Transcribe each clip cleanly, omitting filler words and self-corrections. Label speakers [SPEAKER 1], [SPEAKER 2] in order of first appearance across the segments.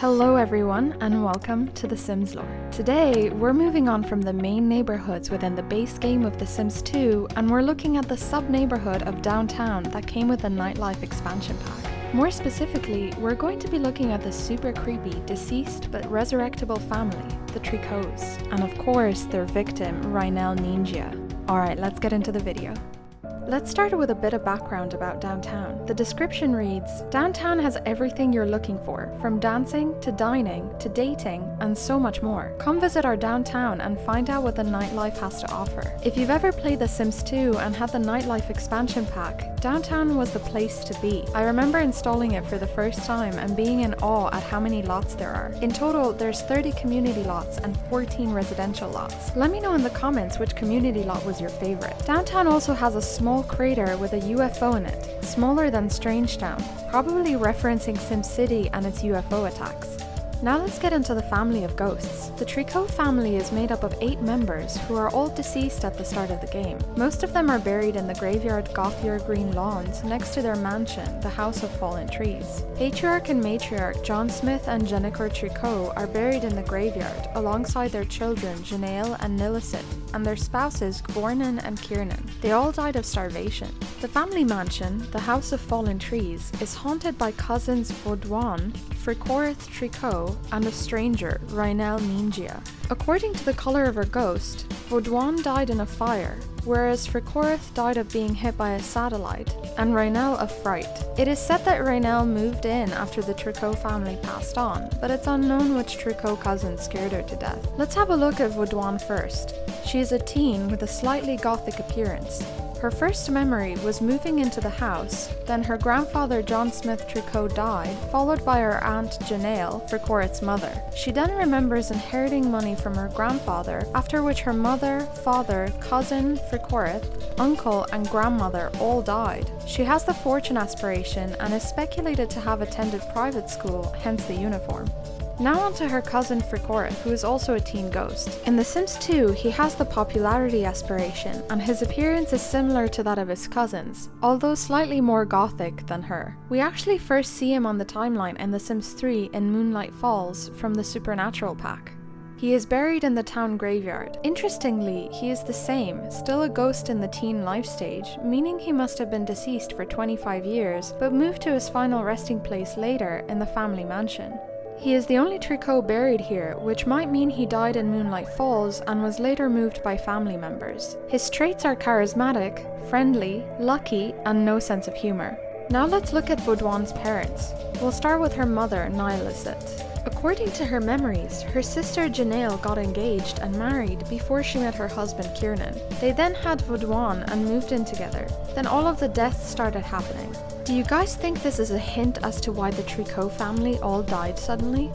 [SPEAKER 1] Hello everyone and welcome to The Sims lore. Today, we're moving on from the main neighborhoods within the base game of The Sims 2 and we're looking at the sub-neighborhood of downtown that came with the nightlife expansion pack. More specifically, we're going to be looking at the super creepy, deceased but resurrectable family, the Tricous, and of course their victim, Rhinell Ninja. Alright, let's get into the video. Let's start with a bit of background about downtown. The description reads, "Downtown has everything you're looking for, from dancing to dining to dating and so much more. Come visit our downtown and find out what the nightlife has to offer." If you've ever played The Sims 2 and had the nightlife expansion pack, downtown was the place to be. I remember installing it for the first time and being in awe at how many lots there are. In total, there's 30 community lots and 14 residential lots. Let me know in the comments which community lot was your favorite. Downtown also has a small crater with a UFO in it, smaller than Strangetown, probably referencing SimCity and its UFO attacks. Now let's get into the family of ghosts. The Tricou family is made up of 8 members who are all deceased at the start of the game. Most of them are buried in the graveyard Gothier green lawns next to their mansion, the House of Fallen Trees. Patriarch and matriarch John Smith and Jennifer Tricou are buried in the graveyard alongside their children Janael and Nilicet and their spouses Gvornan and Kiernan. They all died of starvation. The family mansion, the House of Fallen Trees, is haunted by cousins Vaudoin, Fricorith Tricou, and a stranger, Rhinell Ninja. According to the color of her ghost, Vaudoin died in a fire, whereas Fricorith died of being hit by a satellite, and Rhinell of fright. It is said that Rhinell moved in after the Tricou family passed on, but it's unknown which Tricou cousin scared her to death. Let's have a look at Vaudoin first. She is a teen with a slightly gothic appearance. Her first memory was moving into the house, then her grandfather John Smith Tricou died, followed by her aunt Janael, Fricorith's mother. She then remembers inheriting money from her grandfather, after which her mother, father, cousin Fricorith, uncle and grandmother all died. She has the fortune aspiration and is speculated to have attended private school, hence the uniform. Now on to her cousin Fricorith, who is also a teen ghost. In The Sims 2, he has the popularity aspiration, and his appearance is similar to that of his cousins, although slightly more gothic than her. We actually first see him on the timeline in The Sims 3 in Moonlight Falls from the Supernatural pack. He is buried in the town graveyard. Interestingly, he is the same, still a ghost in the teen life stage, meaning he must have been deceased for 25 years, but moved to his final resting place later in the family mansion. He is the only Tricou buried here, which might mean he died in Moonlight Falls and was later moved by family members. His traits are charismatic, friendly, lucky, and no sense of humor. Now let's look at Vaudoin's parents. We'll start with her mother, Nilicet. According to her memories, her sister Janael got engaged and married before she met her husband Kiernan. They then had Vaudoin and moved in together. Then all of the deaths started happening. Do you guys think this is a hint as to why the Tricou family all died suddenly?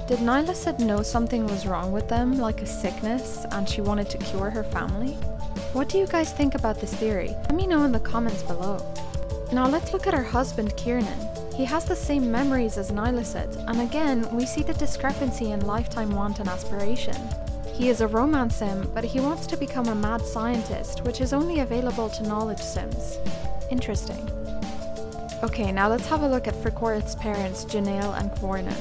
[SPEAKER 1] Did Nilicet know something was wrong with them, like a sickness, and she wanted to cure her family? What do you guys think about this theory? Let me know in the comments below. Now let's look at her husband Kiernan. He has the same memories as Nilicet, and again, we see the discrepancy in lifetime want and aspiration. He is a romance sim, but he wants to become a mad scientist, which is only available to knowledge sims. Interesting. Okay, now let's have a look at Fricorith's parents, Janael and Gvornan.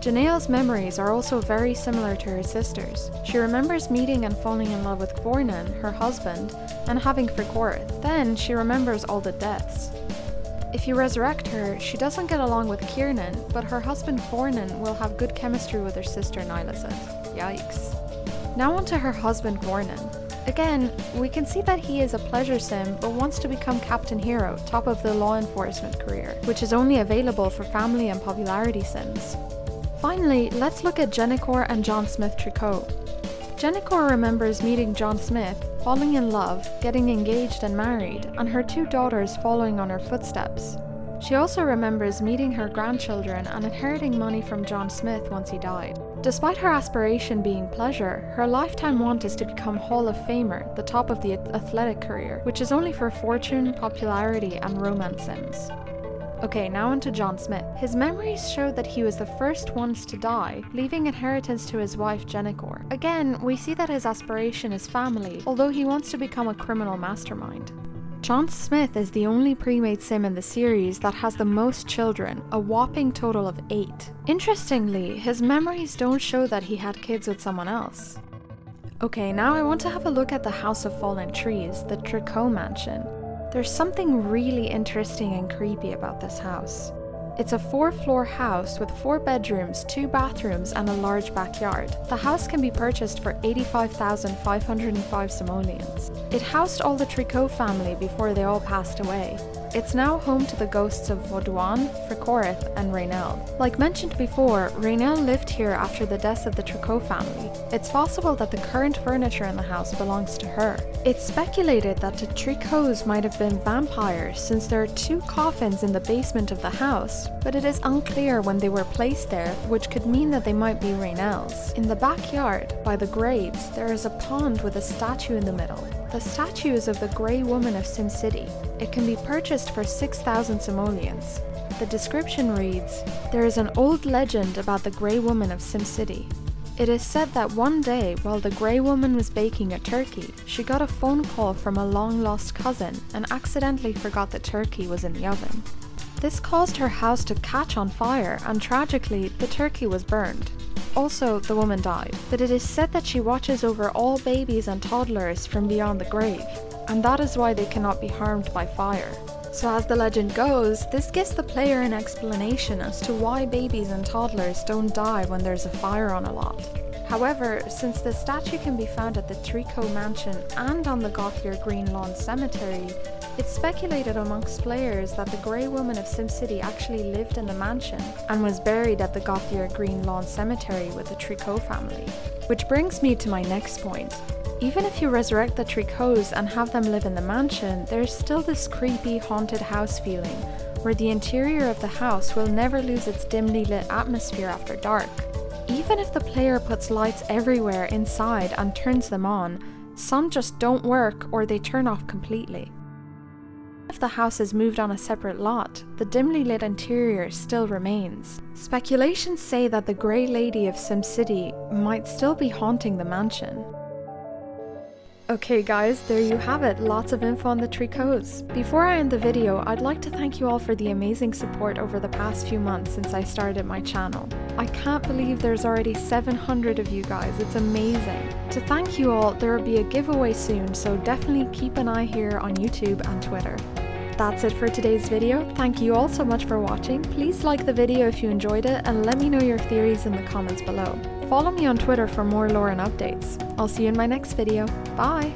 [SPEAKER 1] Janael's memories are also very similar to her sister's. She remembers meeting and falling in love with Gvornan, her husband, and having Fricorith. Then she remembers all the deaths. If you resurrect her, she doesn't get along with Kiernan, but her husband Gvornan will have good chemistry with her sister Nilicet. Yikes. Now on to her husband Gvornan. Again, we can see that he is a pleasure sim but wants to become Captain Hero, top of the law enforcement career, which is only available for family and popularity sims. Finally, let's look at Jennifer and John Smith Tricou. Jennifer remembers meeting John Smith, falling in love, getting engaged and married, and her 2 daughters following on her footsteps. She also remembers meeting her grandchildren and inheriting money from John Smith once he died. Despite her aspiration being pleasure, her lifetime want is to become Hall of Famer, the top of the athletic career, which is only for fortune, popularity, and romance sims. Okay, now on to John Smith. His memories show that he was the first ones to die, leaving inheritance to his wife Jennifer. Again, we see that his aspiration is family, although he wants to become a criminal mastermind. John Smith is the only pre-made sim in the series that has the most children, a whopping total of 8. Interestingly, his memories don't show that he had kids with someone else. Okay, now I want to have a look at the House of Fallen Trees, the Tricou mansion. There's something really interesting and creepy about this house. It's a 4-floor house with 4 bedrooms, 2 bathrooms and a large backyard. The house can be purchased for 85,505 simoleons. It housed all the Tricou family before they all passed away. It's now home to the ghosts of Vaudoin, Fricorith and Raynel. Like mentioned before, Raynel lived here after the deaths of the Tricou family. It's possible that the current furniture in the house belongs to her. It's speculated that the Tricous might have been vampires since there are 2 coffins in the basement of the house, but it is unclear when they were placed there, which could mean that they might be Raynel's. In the backyard, by the graves, there is a pond with a statue in the middle. The statue is of the Grey Woman of SimCity. It can be purchased for 6,000 simoleons. The description reads, "There is an old legend about the Grey Woman of SimCity. It is said that one day, while the Grey Woman was baking a turkey, she got a phone call from a long-lost cousin and accidentally forgot the turkey was in the oven. This caused her house to catch on fire and tragically, the turkey was burned. Also, the woman died, but it is said that she watches over all babies and toddlers from beyond the grave, and that is why they cannot be harmed by fire." So as the legend goes, this gives the player an explanation as to why babies and toddlers don't die when there's a fire on a lot. However, since the statue can be found at the Tricou mansion and on the Gauthier Green Lawn Cemetery, it's speculated amongst players that the Grey Woman of SimCity actually lived in the mansion and was buried at the Gauthier Green Lawn Cemetery with the Tricou family. Which brings me to my next point. Even if you resurrect the Tricous and have them live in the mansion, there's still this creepy haunted house feeling, where the interior of the house will never lose its dimly lit atmosphere after dark. Even if the player puts lights everywhere inside and turns them on, some just don't work or they turn off completely. If the house is moved on a separate lot, the dimly lit interior still remains. Speculations say that the Grey Lady of SimCity might still be haunting the mansion. Okay guys, there you have it, lots of info on the Tricous. Before I end the video, I'd like to thank you all for the amazing support over the past few months since I started my channel. I can't believe there's already 700 of you guys, it's amazing. To thank you all, there will be a giveaway soon, so definitely keep an eye here on YouTube and Twitter. That's it for today's video. Thank you all so much for watching. Please like the video if you enjoyed it and let me know your theories in the comments below. Follow me on Twitter for more lore and updates. I'll see you in my next video. Bye!